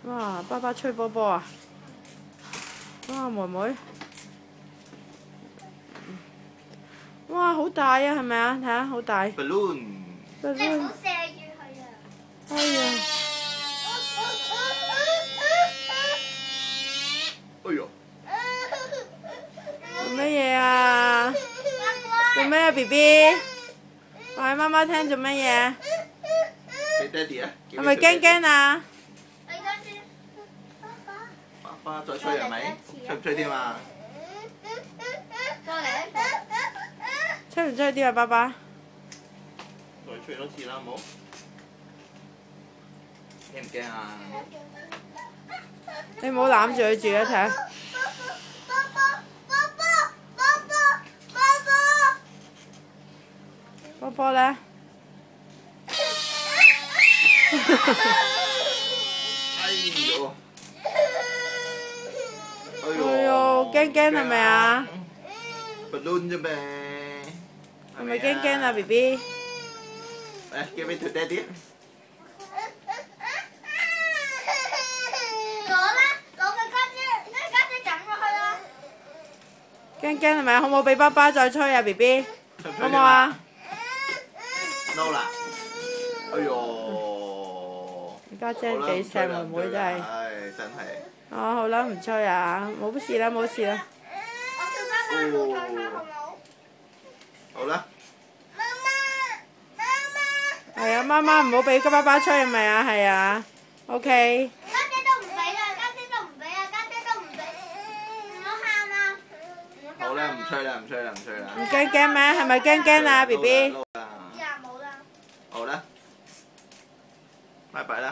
哇！爸爸吹波波啊！哇，妹妹，哇，好大啊，係咪啊？睇下，好大。balloon。你唔好射住佢啊！哎呀！哎呦！做乜嘢啊？做咩啊 ，BB？ 話俾媽媽聽做乜嘢？俾爹哋啊！係咪驚驚啊？爸爸再吹係咪？吹唔吹添啊？再嚟一次。吹唔吹啲啊，爸爸？再吹多次啦，好冇？驚唔驚啊？你唔好攬住佢住啊！睇下。波波咧？哎呦！哎呦，驚驚係咪啊？balloon 啫咩？係咪驚驚啊 ，BB？ 嚟，give it to daddy。驚驚係咪？好唔好俾爸爸再吹啊 ，BB？ 好唔好啊 ？No 啦！哎呦！家姐幾錫妹妹真係。唉，真係。哦，好啦，唔吹啊，冇事啦，冇事啦。好啦。係啊，媽媽唔好俾爸爸吹係咪啊？係啊 ，OK。家姐都唔俾啊！家姐都唔俾啊！家姐都唔俾，唔好喊啊！好啦，唔吹啦，唔吹啦，唔吹啦。唔驚驚咩？係咪驚驚啊 ，BB？冇啦。好啦，拜拜啦。